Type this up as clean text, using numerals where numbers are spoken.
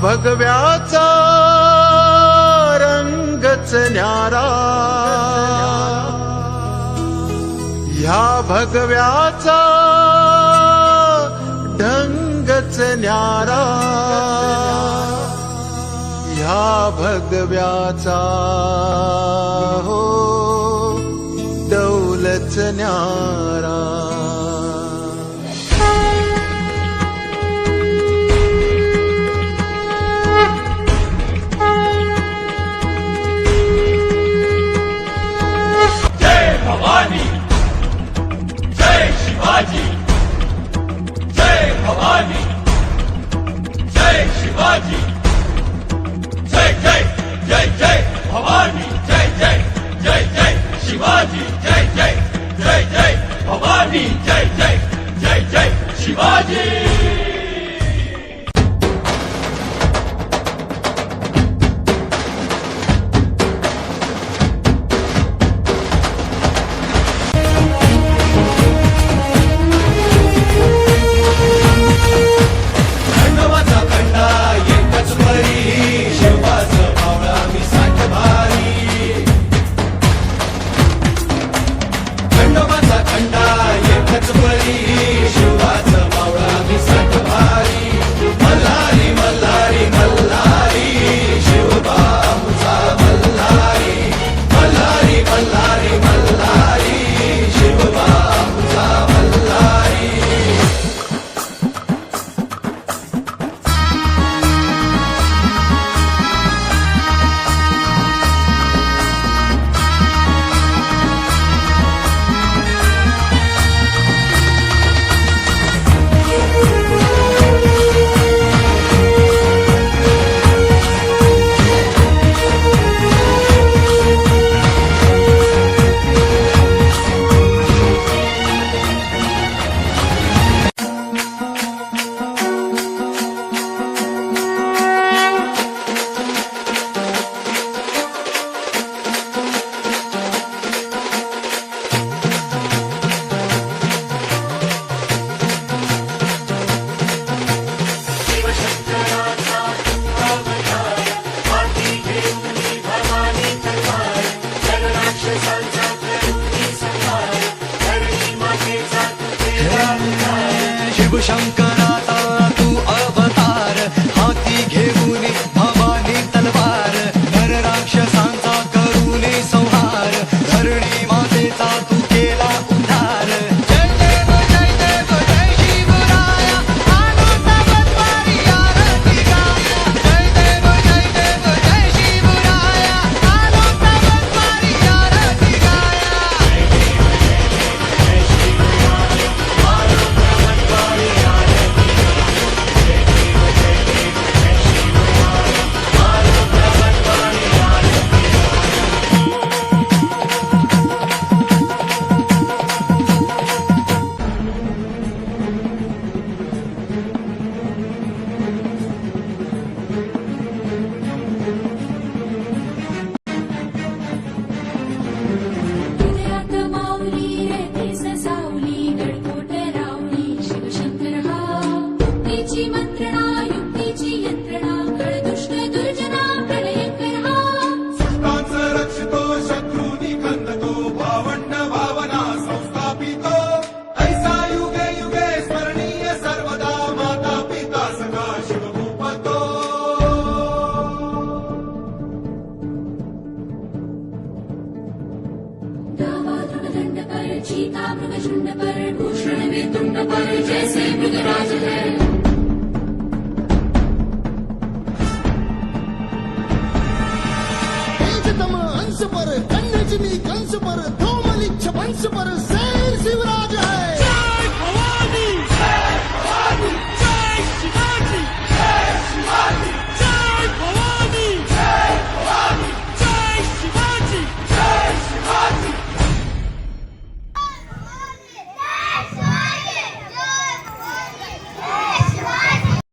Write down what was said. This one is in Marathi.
भगव्याचा रंगच न्यारा, ह्या भगव्याचा ढंगच न्यारा, ह्या भगव्याचा हो डौलच न्यारा. भवानी जय शिवाजी, जय भवानी जय शिवाजी, जय जय जय जय भवानी, जय जय जय जय शिवाजी, जय जय जय जय भवानी, जय जय जय जय शिवाजी. शिवशंकराचा तू अवतार, हाती घेऊन भवानी तलवार, नर राक्षसांचा करून संहार, धरणी मातेचा तू केला उद्धार. जय देव जय देव जय शिवराया, आनंद बतवारी आरती गाया. जय देव जय देव जय शिवराया, आनंद बतवारी आरती गाया. चीता मृगशुंड पर, भूषण में तुंड पर, जैसे मृगराज है. तेजतम अंश पर, कन्नजनी कंस पर, धूमलिच्छ वंश पर,